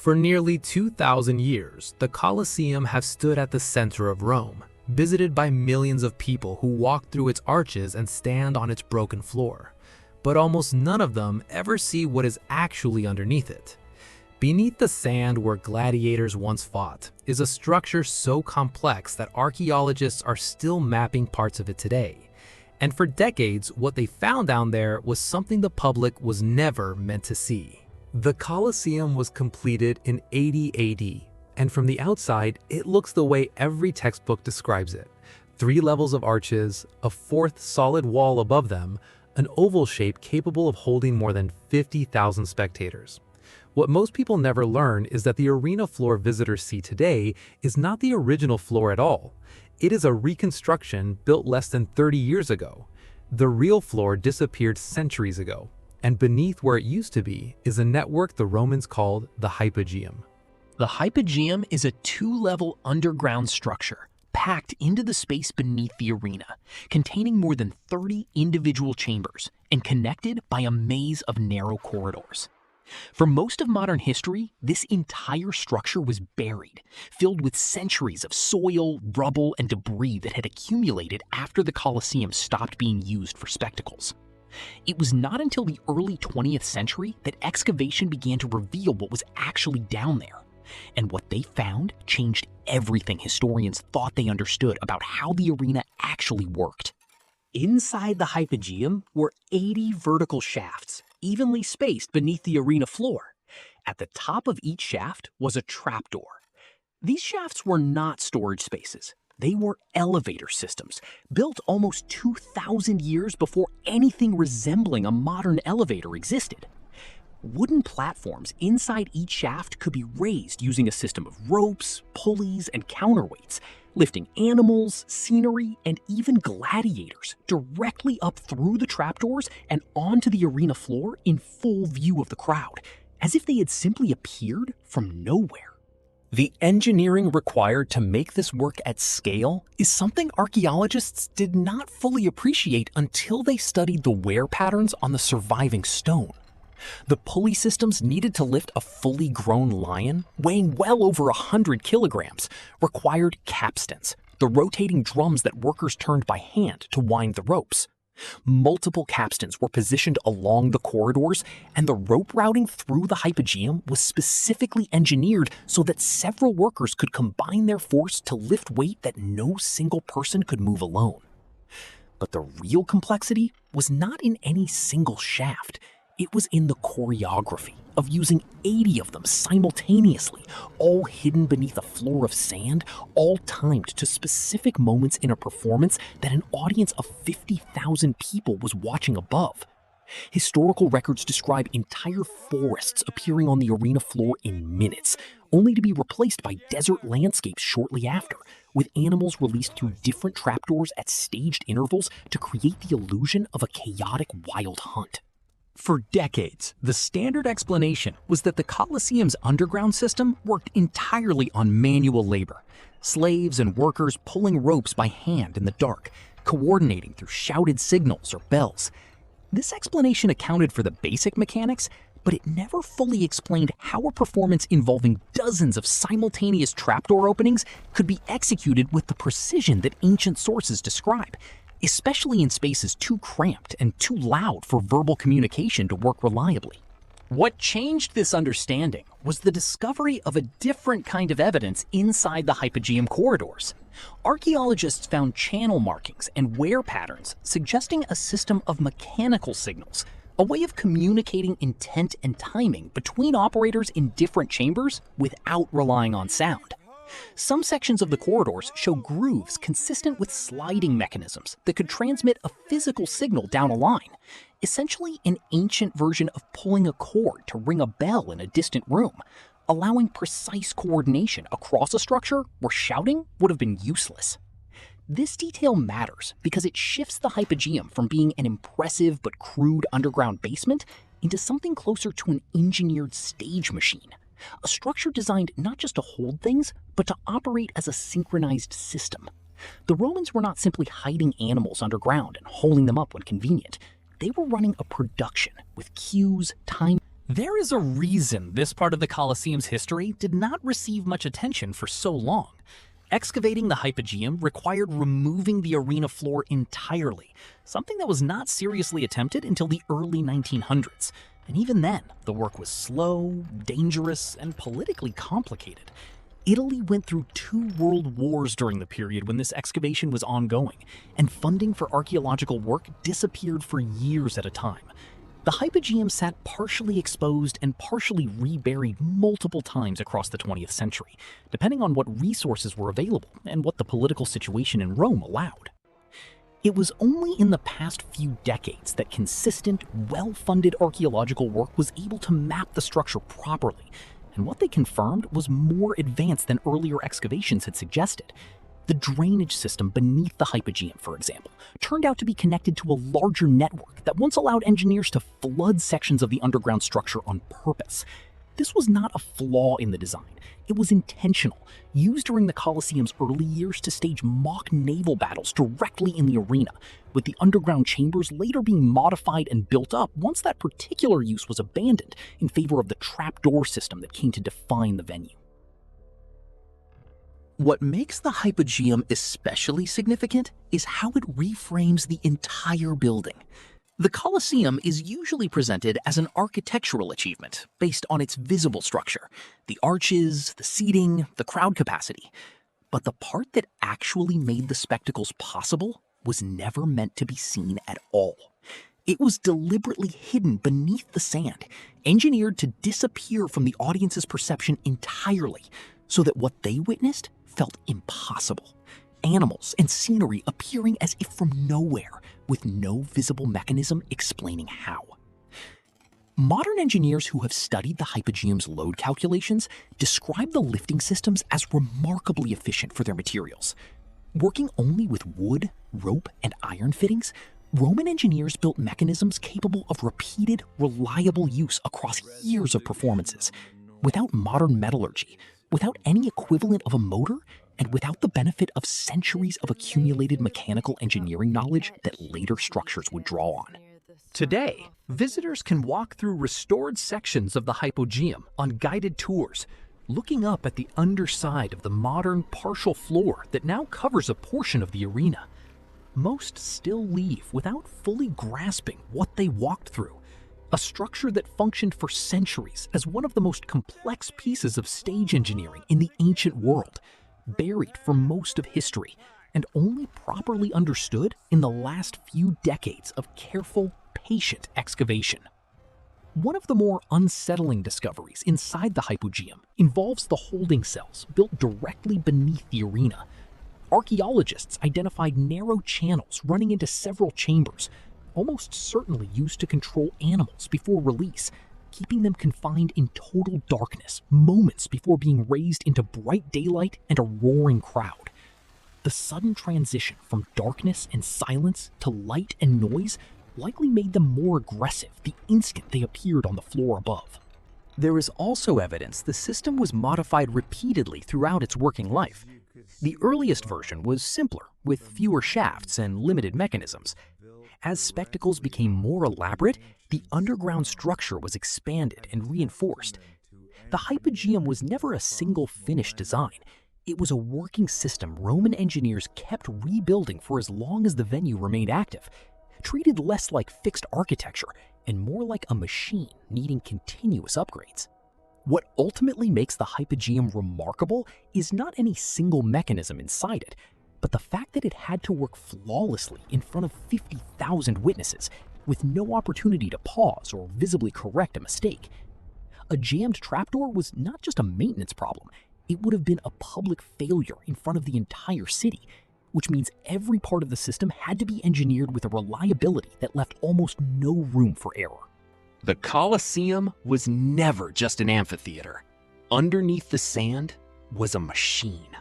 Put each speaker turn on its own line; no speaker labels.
For nearly 2,000 years, the Colosseum has stood at the center of Rome, visited by millions of people who walk through its arches and stand on its broken floor. But almost none of them ever see what is actually underneath it. Beneath the sand where gladiators once fought is a structure so complex that archaeologists are still mapping parts of it today. And for decades, what they found down there was something the public was never meant to see. The Colosseum was completed in 80 AD, and from the outside, it looks the way every textbook describes it. 3 levels of arches, a 4th solid wall above them, an oval shape capable of holding more than 50,000 spectators. What most people never learn is that the arena floor visitors see today is not the original floor at all. It is a reconstruction built less than 30 years ago. The real floor disappeared centuries ago, and beneath where it used to be is a network the Romans called the hypogeum.
The hypogeum is a 2-level underground structure packed into the space beneath the arena, containing more than 30 individual chambers and connected by a maze of narrow corridors. For most of modern history, this entire structure was buried, filled with centuries of soil, rubble, and debris that had accumulated after the Colosseum stopped being used for spectacles. It was not until the early 20th century that excavation began to reveal what was actually down there. And what they found changed everything historians thought they understood about how the arena actually worked. Inside the hypogeum were 80 vertical shafts, evenly spaced beneath the arena floor. At the top of each shaft was a trapdoor. These shafts were not storage spaces. They were elevator systems, built almost 2,000 years before anything resembling a modern elevator existed. Wooden platforms inside each shaft could be raised using a system of ropes, pulleys, and counterweights, lifting animals, scenery, and even gladiators directly up through the trapdoors and onto the arena floor in full view of the crowd, as if they had simply appeared from nowhere. The engineering required to make this work at scale is something archaeologists did not fully appreciate until they studied the wear patterns on the surviving stone. The pulley systems needed to lift a fully grown lion, weighing well over 100 kilograms, required capstans, the rotating drums that workers turned by hand to wind the ropes. Multiple capstans were positioned along the corridors, and the rope routing through the hypogeum was specifically engineered so that several workers could combine their force to lift weight that no single person could move alone. But the real complexity was not in any single shaft. It was in the choreography of using 80 of them simultaneously, all hidden beneath a floor of sand, all timed to specific moments in a performance that an audience of 50,000 people was watching above. Historical records describe entire forests appearing on the arena floor in minutes, only to be replaced by desert landscapes shortly after, with animals released through different trapdoors at staged intervals to create the illusion of a chaotic wild hunt. For decades, the standard explanation was that the Colosseum's underground system worked entirely on manual labor, slaves and workers pulling ropes by hand in the dark, coordinating through shouted signals or bells. This explanation accounted for the basic mechanics, but it never fully explained how a performance involving dozens of simultaneous trapdoor openings could be executed with the precision that ancient sources describe, especially in spaces too cramped and too loud for verbal communication to work reliably. What changed this understanding was the discovery of a different kind of evidence inside the hypogeum corridors. Archaeologists found channel markings and wear patterns suggesting a system of mechanical signals, a way of communicating intent and timing between operators in different chambers without relying on sound. Some sections of the corridors show grooves consistent with sliding mechanisms that could transmit a physical signal down a line, essentially an ancient version of pulling a cord to ring a bell in a distant room, allowing precise coordination across a structure where shouting would have been useless. This detail matters because it shifts the hypogeum from being an impressive but crude underground basement into something closer to an engineered stage machine. A structure designed not just to hold things, but to operate as a synchronized system. The Romans were not simply hiding animals underground and holding them up when convenient. They were running a production with cues, time, There is a reason this part of the Colosseum's history did not receive much attention for so long. Excavating the hypogeum required removing the arena floor entirely, something that was not seriously attempted until the early 1900s. And even then, the work was slow, dangerous, and politically complicated. Italy went through 2 world wars during the period when this excavation was ongoing, and funding for archaeological work disappeared for years at a time. The hypogeum sat partially exposed and partially reburied multiple times across the 20th century, depending on what resources were available and what the political situation in Rome allowed. It was only in the past few decades that consistent, well-funded archaeological work was able to map the structure properly, and what they confirmed was more advanced than earlier excavations had suggested. The drainage system beneath the hypogeum, for example, turned out to be connected to a larger network that once allowed engineers to flood sections of the underground structure on purpose. This was not a flaw in the design. It was intentional, used during the Colosseum's early years to stage mock naval battles directly in the arena, with the underground chambers later being modified and built up once that particular use was abandoned in favor of the trapdoor system that came to define the venue.
What makes the hypogeum especially significant is how it reframes the entire building. The Colosseum is usually presented as an architectural achievement based on its visible structure, the arches, the seating, the crowd capacity. But the part that actually made the spectacles possible was never meant to be seen at all. It was deliberately hidden beneath the sand, engineered to disappear from the audience's perception entirely, so that what they witnessed felt impossible. Animals and scenery appearing as if from nowhere, with no visible mechanism explaining how. Modern engineers who have studied the hypogeum's load calculations describe the lifting systems as remarkably efficient for their materials. Working only with wood, rope, and iron fittings, Roman engineers built mechanisms capable of repeated, reliable use across years of performances. Without modern metallurgy, without any equivalent of a motor, and without the benefit of centuries of accumulated mechanical engineering knowledge that later structures would draw on.
Today, visitors can walk through restored sections of the hypogeum on guided tours, looking up at the underside of the modern partial floor that now covers a portion of the arena. Most still leave without fully grasping what they walked through, a structure that functioned for centuries as one of the most complex pieces of stage engineering in the ancient world, buried for most of history, and only properly understood in the last few decades of careful, patient excavation. One of the more unsettling discoveries inside the hypogeum involves the holding cells built directly beneath the arena. Archaeologists identified narrow channels running into several chambers, almost certainly used to control animals before release, keeping them confined in total darkness moments before being raised into bright daylight and a roaring crowd. The sudden transition from darkness and silence to light and noise likely made them more aggressive the instant they appeared on the floor above.
There is also evidence the system was modified repeatedly throughout its working life. The earliest version was simpler, with fewer shafts and limited mechanisms. As spectacles became more elaborate, the underground structure was expanded and reinforced. The hypogeum was never a single finished design. It was a working system Roman engineers kept rebuilding for as long as the venue remained active, treated less like fixed architecture and more like a machine needing continuous upgrades. What ultimately makes the hypogeum remarkable is not any single mechanism inside it, but the fact that it had to work flawlessly in front of 50,000 witnesses, with no opportunity to pause or visibly correct a mistake. A jammed trapdoor was not just a maintenance problem, it would have been a public failure in front of the entire city, which means every part of the system had to be engineered with a reliability that left almost no room for error.
The Colosseum was never just an amphitheater. Underneath the sand was a machine.